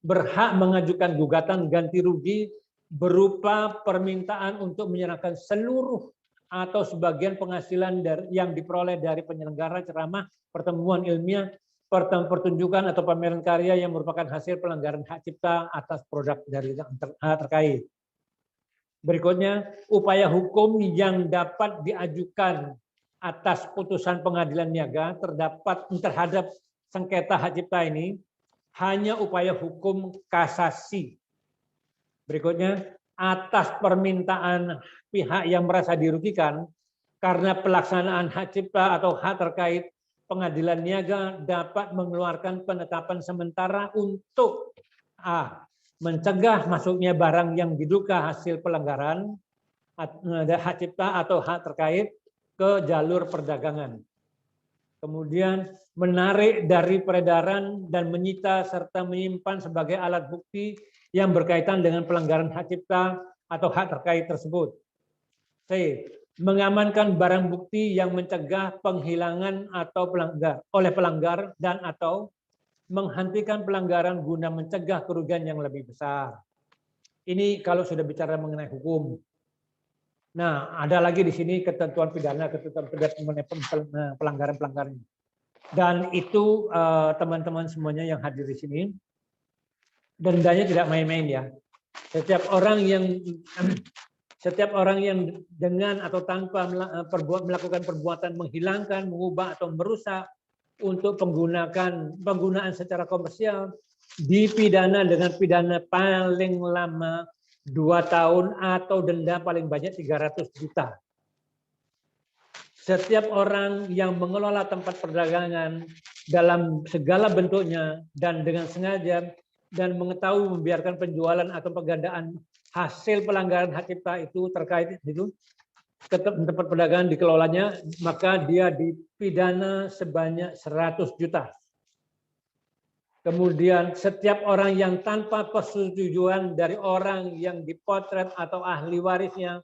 berhak mengajukan gugatan ganti rugi berupa permintaan untuk menyerahkan seluruh atau sebagian penghasilan yang diperoleh dari penyelenggara ceramah, pertemuan ilmiah, pertunjukan atau pameran karya yang merupakan hasil pelanggaran hak cipta atas produk dari hak terkait. Berikutnya, upaya hukum yang dapat diajukan atas putusan pengadilan niaga terhadap sengketa hak cipta ini hanya upaya hukum kasasi. Berikutnya, atas permintaan pihak yang merasa dirugikan karena pelaksanaan hak cipta atau hak terkait, pengadilan niaga dapat mengeluarkan penetapan sementara untuk mencegah masuknya barang yang diduga hasil pelanggaran hak cipta atau hak terkait ke jalur perdagangan. Kemudian menarik dari peredaran dan menyita serta menyimpan sebagai alat bukti yang berkaitan dengan pelanggaran hak cipta atau hak terkait tersebut. C. Mengamankan barang bukti yang mencegah penghilangan atau oleh pelanggar dan atau menghentikan pelanggaran guna mencegah kerugian yang lebih besar. Ini kalau sudah bicara mengenai hukum. Nah, ada lagi di sini ketentuan pidana mengenai pelanggaran-pelanggaran. Dan itu teman-teman semuanya yang hadir di sini, dendanya tidak main-main ya. Setiap orang yang dengan atau tanpa melakukan perbuatan menghilangkan, mengubah atau merusak untuk penggunaan secara komersial dipidana dengan pidana paling lama 2 tahun atau denda paling banyak 300 juta. Setiap orang yang mengelola tempat perdagangan dalam segala bentuknya dan dengan sengaja dan mengetahui membiarkan penjualan atau penggandaan hasil pelanggaran hak cipta itu terkait itu ke tempat perdagangan dikelolanya, maka dia dipidana sebanyak 100 juta. Kemudian setiap orang yang tanpa persetujuan dari orang yang dipotret atau ahli warisnya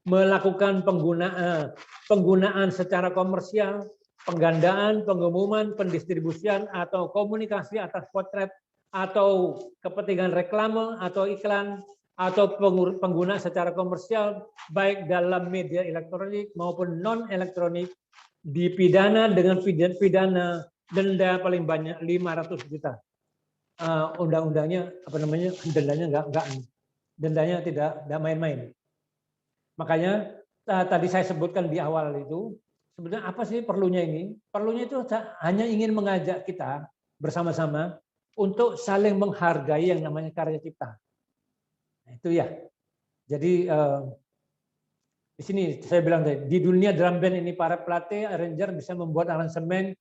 melakukan penggunaan secara komersial, penggandaan, pengumuman, pendistribusian atau komunikasi atas potret atau kepentingan reklame atau iklan atau pengguna secara komersial baik dalam media elektronik maupun non elektronik dipidana dengan pidana denda paling banyak 500 juta. Undang-undangnya dendanya tidak main-main. Makanya tadi saya sebutkan di awal itu sebenarnya apa sih perlunya ini? Perlunya itu hanya ingin mengajak kita bersama-sama untuk saling menghargai yang namanya karya cipta. Nah, itu ya. Jadi di sini saya bilang tadi, di dunia drum band ini para pelatih, arranger bisa membuat aransemen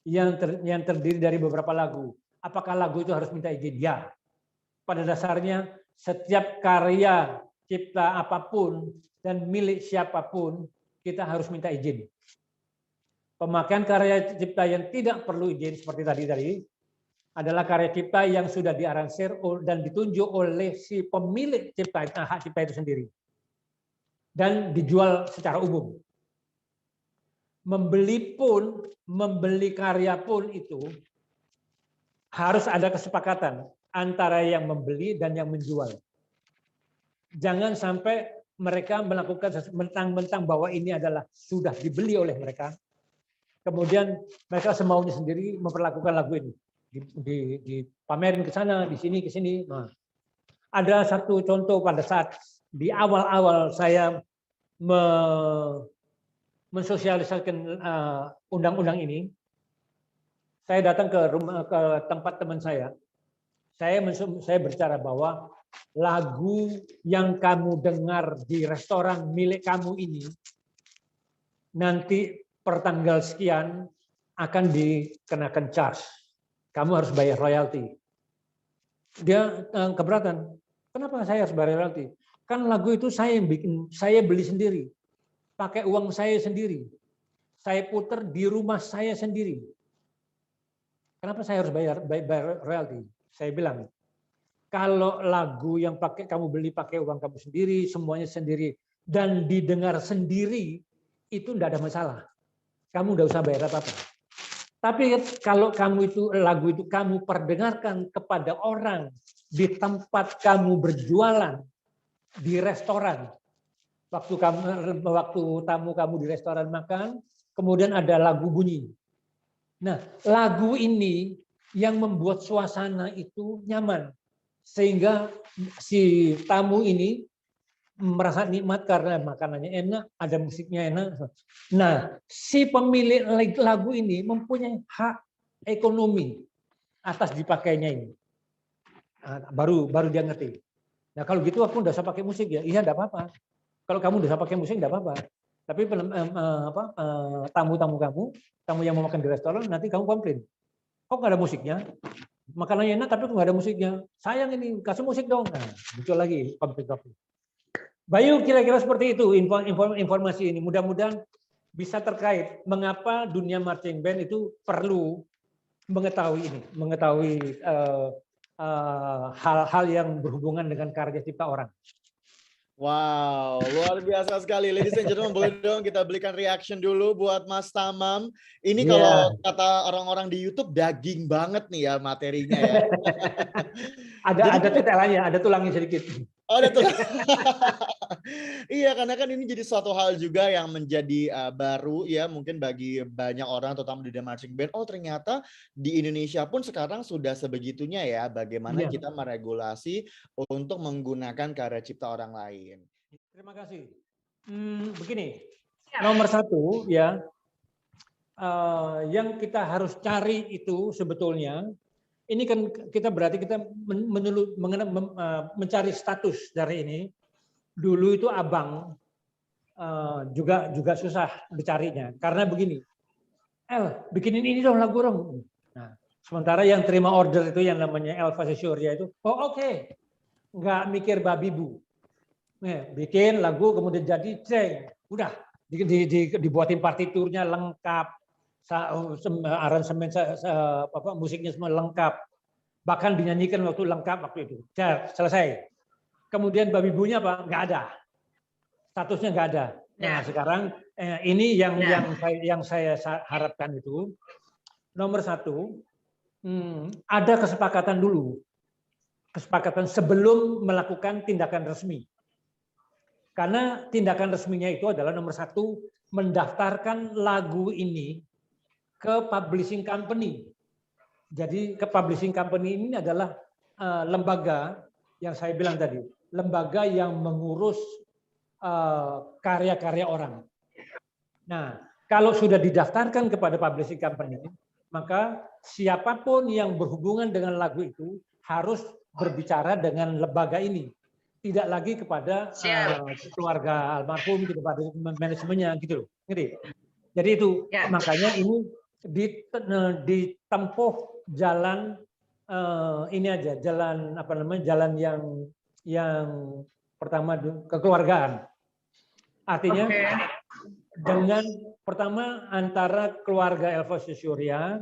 yang terdiri dari beberapa lagu. Apakah lagu itu harus minta izin? Ya. Pada dasarnya setiap karya cipta apapun dan milik siapapun kita harus minta izin. Pemakaian karya cipta yang tidak perlu izin seperti tadi adalah karya cipta yang sudah diaransir dan ditunjuk oleh si pemilik cipta, hak cipta itu sendiri. Dan dijual secara umum. Membeli karya pun itu harus ada kesepakatan antara yang membeli dan yang menjual. Jangan sampai mereka melakukan mentang-mentang bahwa ini adalah sudah dibeli oleh mereka. Kemudian mereka semaunya sendiri memperlakukan lagu ini. Dipamerin ke sana, di sini, ke sini. Nah, ada satu contoh pada saat di awal-awal saya mensosialisasikan undang-undang ini. Saya datang ke tempat teman saya. Saya berbicara bahwa lagu yang kamu dengar di restoran milik kamu ini nanti pertanggal sekian akan dikenakan charge. Kamu harus bayar royalti. Dia keberatan. Kenapa saya harus bayar royalti? Kan lagu itu saya yang bikin, saya beli sendiri. Pakai uang saya sendiri. Saya putar di rumah saya sendiri. Kenapa saya harus bayar royalti? Saya bilang, kalau lagu yang kamu beli pakai uang kamu sendiri, semuanya sendiri, dan didengar sendiri, itu tidak ada masalah. Kamu tidak usah bayar apa-apa. Tapi kalau lagu itu kamu perdengarkan kepada orang di tempat kamu berjualan, di restoran, waktu tamu kamu di restoran makan, kemudian ada lagu bunyi. Nah, lagu ini yang membuat suasana itu nyaman. Sehingga si tamu ini merasa nikmat karena makanannya enak, ada musiknya enak. Nah, si pemilik lagu ini mempunyai hak ekonomi atas dipakainya ini. Nah, baru dia ngerti. Nah, kalau gitu aku udah usah pakai musik ya. Iya, enggak apa-apa. Kalau kamu udah usah pakai musik enggak apa-apa. Tapi tamu-tamu kamu, tamu yang mau makan di restoran, nanti kamu komplain. Kok nggak ada musiknya? Makanannya enak tapi kok nggak ada musiknya. Sayang ini, kasih musik dong. Nah, muncul lagi konflik-konflik. Bayu, kira-kira seperti itu informasi ini. Mudah-mudahan bisa terkait mengapa dunia marching band itu perlu mengetahui ini, mengetahui hal-hal yang berhubungan dengan karya cipta orang. Wow, luar biasa sekali. Ladies and gentlemen, boleh dong kita berikan reaction dulu buat Mas Tamam. Ini kalau kata orang-orang di YouTube daging banget nih ya materinya ya. ada tetelannya, ada tulangnya sedikit. Oh, ada tulang. Iya, karena kan ini jadi suatu hal juga yang menjadi baru ya mungkin bagi banyak orang terutama di dunia marching band. Oh, ternyata di Indonesia pun sekarang sudah sebegitunya ya bagaimana kita meregulasi untuk menggunakan karya cipta orang lain. Terima kasih. Begini, nomor satu ya, yang kita harus cari itu sebetulnya, ini kan kita mencari status dari ini. Dulu itu abang juga susah dicarinya karena begini, bikinin ini dong lagu dong. Nah, sementara yang terima order itu yang namanya Elva Syurya itu, oke. Nggak mikir babi bu. Bikin lagu kemudian jadi udah dibuatin partiturnya lengkap, aransemen musiknya semua lengkap, bahkan dinyanyikan waktu lengkap waktu itu. Selesai. Kemudian babi bunya apa? Nggak ada, statusnya nggak ada. Nah sekarang ini yang saya harapkan itu nomor satu, ada kesepakatan dulu. Kesepakatan sebelum melakukan tindakan resmi. Karena tindakan resminya itu adalah nomor satu, mendaftarkan lagu ini ke publishing company. Jadi ke publishing company ini adalah lembaga yang saya bilang tadi, lembaga yang mengurus karya-karya orang. Nah, kalau sudah didaftarkan kepada publishing company, maka siapapun yang berhubungan dengan lagu itu harus berbicara dengan lembaga ini, tidak lagi kepada keluarga almarhum, kepada manajemennya gitu loh. Jadi itu makanya ini ditempuh jalan ini aja, jalan apa namanya, jalan yang pertama kekeluargaan. Artinya dengan pertama antara keluarga Elva Syurya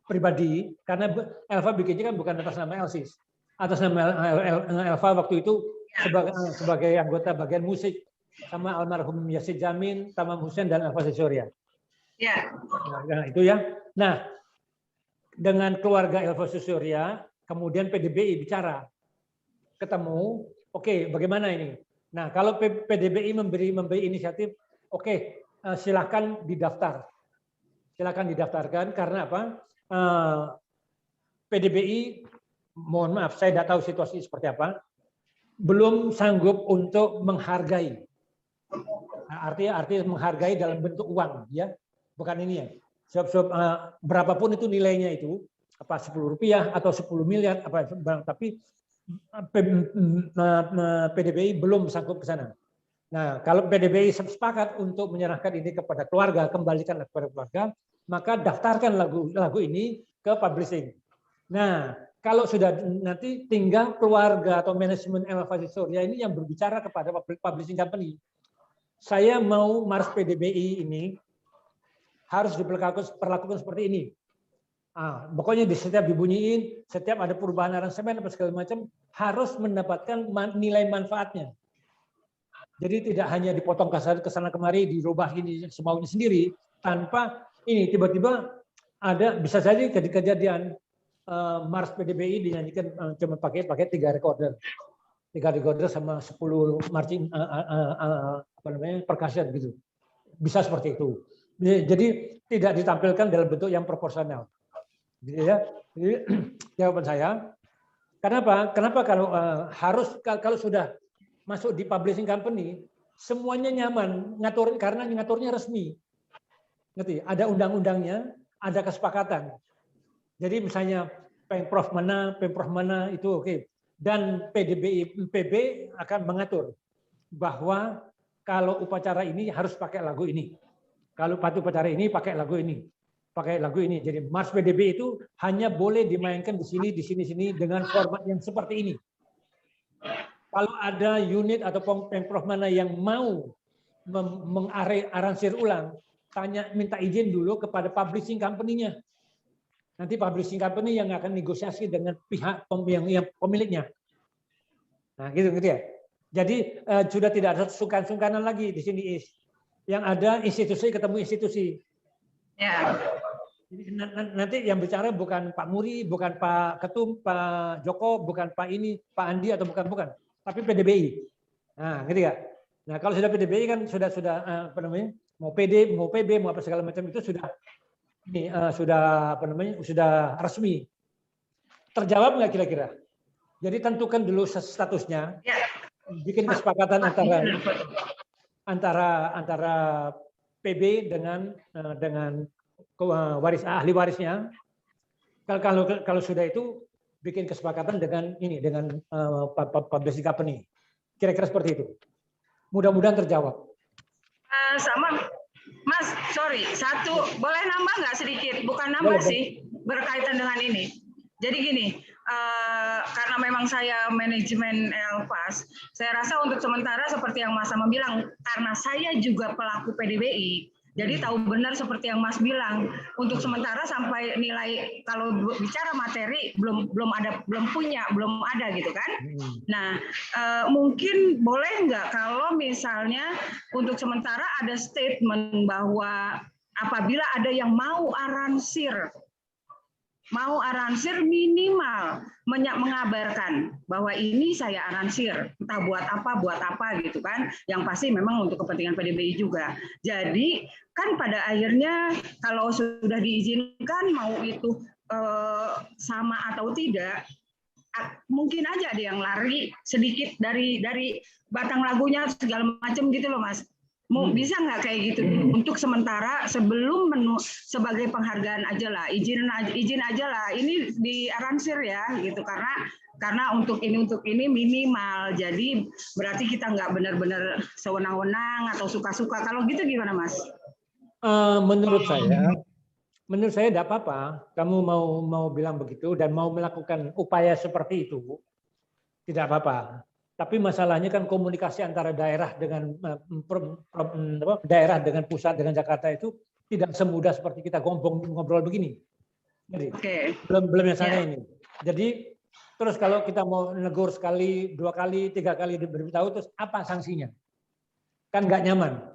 pribadi, karena Elva bikinnya kan bukan atas nama Elsis. Atas nama Elva waktu itu sebagai anggota bagian musik sama almarhum Yasid Jamin, Tamam Hussein dan Elva Syurya. Nah, itu ya. Nah, dengan keluarga Elva Surya, kemudian PDBI bicara, ketemu, oke, bagaimana ini? Nah, kalau PDBI memberi inisiatif, oke, silakan didaftar, silakan didaftarkan, karena apa? PDBI, mohon maaf, saya tidak tahu situasi seperti apa, belum sanggup untuk menghargai. Artinya menghargai dalam bentuk uang, ya, bukan ini ya. Berapapun itu nilainya itu, apa 10 rupiah atau 10 miliar, apa, tapi PDBI belum sanggup ke sana. Nah, kalau PDBI sepakat untuk menyerahkan ini kepada keluarga, kembalikan kepada keluarga, maka daftarkan lagu ini ke publishing. Nah, kalau sudah nanti tinggal keluarga atau manajemen Elva Surya ini yang berbicara kepada publishing company. Saya mau Mars PDBI ini harus diperlakukan seperti ini. Pokoknya di setiap dibunyiin, setiap ada perubahan aransemen apa segala macam harus mendapatkan nilai manfaatnya. Jadi tidak hanya dipotong ke sana kemari, dirubah ini semaunya sendiri, tanpa ini tiba-tiba ada bisa saja kejadian Mars PDBI dinyanyikan cuma pakai 3 recorder. 3 recorder sama 10 marching percussion gitu. Bisa seperti itu. Jadi tidak ditampilkan dalam bentuk yang proporsional. Gitu ya. Jadi jawaban saya, kenapa kalau sudah masuk di publishing company, semuanya nyaman, karena ngaturnya resmi. Ngerti? Ada undang-undangnya, ada kesepakatan. Jadi misalnya Pemprov mana itu oke. Dan PB akan mengatur bahwa kalau upacara ini harus pakai lagu ini. Kalau upacara ini pakai lagu ini. Jadi Mars PDB itu hanya boleh dimainkan di sini dengan format yang seperti ini. Kalau ada unit atau Pemprov mana yang mau mengaransir ulang, minta izin dulu kepada publishing company-nya. Nanti publishing company yang akan negosiasi dengan pihak yang pemiliknya. Nah, gitu ya. Jadi sudah tidak ada sungkan-sungkanan lagi di sini. Yang ada institusi ketemu institusi. Ya. Nanti yang bicara bukan Pak Muri, bukan Pak Ketum, Pak Joko, bukan Pak Pak Andi atau bukan, tapi PDBI. Nah, gitu ya. Nah, kalau sudah PDBI kan sudah apa namanya? Mau PD, mau PB, mau apa segala macam itu sudah sudah resmi. Terjawab nggak kira-kira? Jadi tentukan dulu statusnya, bikin kesepakatan antara PB dengan ahli warisnya. Kalau sudah itu bikin kesepakatan dengan publishing company. Kira-kira seperti itu. Mudah-mudahan terjawab. Sama Mas, sorry, boleh nambah nggak sedikit? Bukan nambah sih, berkaitan dengan ini. Jadi gini, karena memang saya manajemen Elvas, saya rasa untuk sementara seperti yang Mas Sama bilang, karena saya juga pelaku PDBI, jadi tahu benar seperti yang Mas bilang, untuk sementara sampai nilai kalau bicara materi belum ada gitu kan. Nah, mungkin boleh nggak kalau misalnya untuk sementara ada statement bahwa apabila ada yang mau aransir minimal mengabarkan bahwa ini saya aransir, entah buat apa gitu kan, yang pasti memang untuk kepentingan PDBI juga. Jadi kan pada akhirnya kalau sudah diizinkan mau itu sama atau tidak, mungkin aja ada yang lari sedikit dari batang lagunya segala macam gitu loh Mas. Bisa nggak kayak gitu untuk sementara sebelum sebagai penghargaan aja lah, izin aja lah, ini diaransir ya gitu, karena untuk ini minimal, jadi berarti kita nggak benar-benar sewenang-wenang atau suka-suka. Kalau gitu gimana Mas? Menurut saya tidak apa-apa kamu mau bilang begitu dan mau melakukan upaya seperti itu, tidak apa-apa. Tapi masalahnya kan komunikasi antara daerah dengan pusat dengan Jakarta itu tidak semudah seperti kita ngobrol begini. Jadi belum yang sana ini. Jadi terus kalau kita mau negur sekali, 2 kali, 3 kali diberitahu, terus apa sanksinya? Kan nggak nyaman.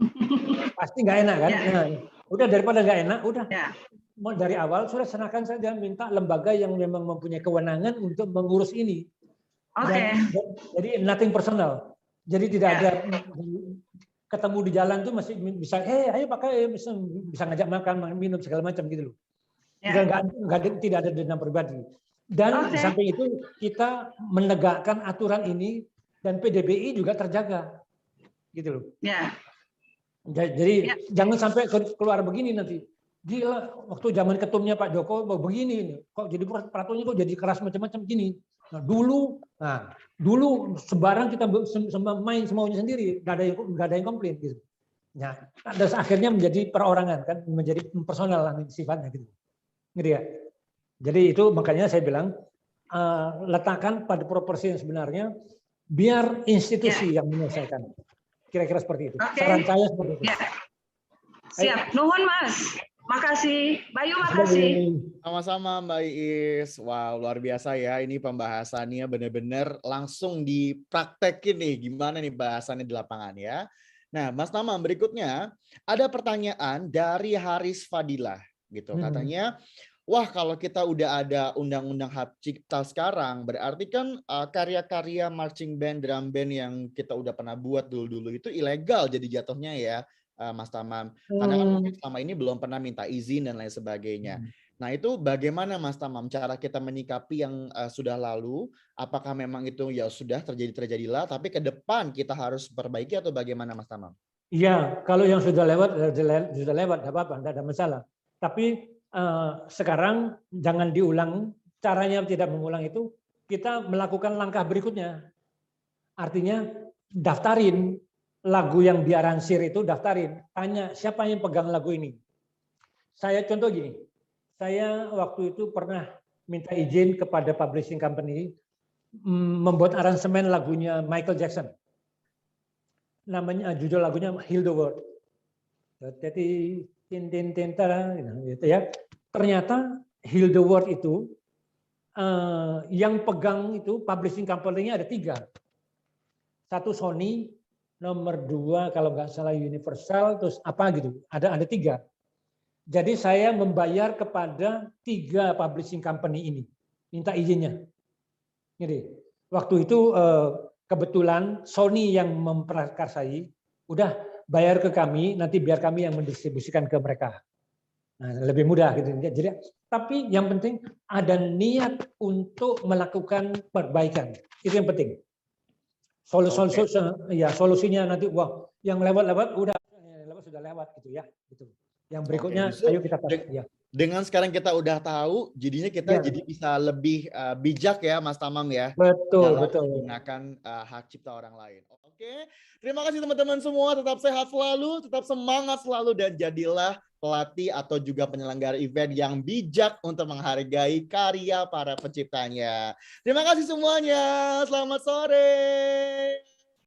Pasti nggak enak kan? Nah, udah daripada nggak enak, udah dari awal sudah serahkan saja, minta lembaga yang memang mempunyai kewenangan untuk mengurus ini. Oke. Jadi nothing personal. Jadi tidak ada ketemu di jalan tuh masih bisa, ayo pakai, bisa ngajak makan, minum segala macam gitu loh. Tidak ada dendam pribadi. Dan di samping itu kita menegakkan aturan ini dan PDBI juga terjaga, gitu loh. Ya. Jadi jangan sampai keluar begini nanti. Gila, waktu zaman ketumnya Pak Jokowi begini, kok jadi peraturannya kok jadi keras macam-macam gini. Nah, dulu sebarang kita main semaunya sendiri, nggak ada yang komplain gitu. Nah, dan akhirnya menjadi perorangan kan, menjadi personal sifatnya gitu. Gitu ya. Jadi itu makanya saya bilang letakkan pada proporsi yang sebenarnya, biar institusi yang menyelesaikan. Kira-kira seperti itu. Saran saya seperti itu. Ya. Siap. Nuhun Mas. Makasih. Bayu makasih. Sama-sama Mbak Iis. Wow, luar biasa ya. Ini pembahasannya benar-benar langsung dipraktekin nih. Gimana nih bahasannya di lapangan ya. Nah, Mas Tamam, berikutnya ada pertanyaan dari Haris Fadilah gitu. Katanya, wah kalau kita udah ada undang-undang hak cipta sekarang, berarti kan karya-karya marching band, drum band yang kita udah pernah buat dulu-dulu itu ilegal jadi jatuhnya ya, Mas Tamam. Karena kan mungkin selama ini belum pernah minta izin dan lain sebagainya. Nah itu bagaimana Mas Tamam cara kita menyikapi yang sudah lalu? Apakah memang itu ya sudah terjadilah, tapi ke depan kita harus perbaiki atau bagaimana Mas Tamam? Iya, kalau yang sudah lewat, nggak apa-apa, nggak ada masalah. Tapi sekarang jangan diulang, caranya tidak mengulang itu, kita melakukan langkah berikutnya. Artinya daftarin lagu yang diaransir itu, daftarin. Tanya siapa yang pegang lagu ini. Saya contoh gini, saya waktu itu pernah minta izin kepada publishing company membuat aransemen lagunya Michael Jackson. Namanya judul lagunya Heal the World. Jadi gitu ya. Ternyata Heal the World itu yang pegang itu publishing company-nya ada 3. Satu Sony, nomor 2 kalau nggak salah Universal, terus apa gitu. Ada 3. Jadi saya membayar kepada 3 publishing company ini, minta izinnya. Jadi waktu itu kebetulan Sony yang memprakarsai, udah bayar ke kami, nanti biar kami yang mendistribusikan ke mereka. Nah, lebih mudah gitu. Jadi, tapi yang penting ada niat untuk melakukan perbaikan. Itu yang penting. Solusinya nanti wah yang lewat udah sudah lewat gitu ya. Gitu. Yang berikutnya ayo kita ya. Dengan sekarang kita udah tahu, jadinya kita jadi bisa lebih bijak ya Mas Tamam ya. Betul. Menggunakan hak cipta orang lain. Oke, terima kasih teman-teman semua. Tetap sehat selalu, tetap semangat selalu, dan jadilah pelatih atau juga penyelenggara event yang bijak untuk menghargai karya para penciptanya. Terima kasih semuanya. Selamat sore.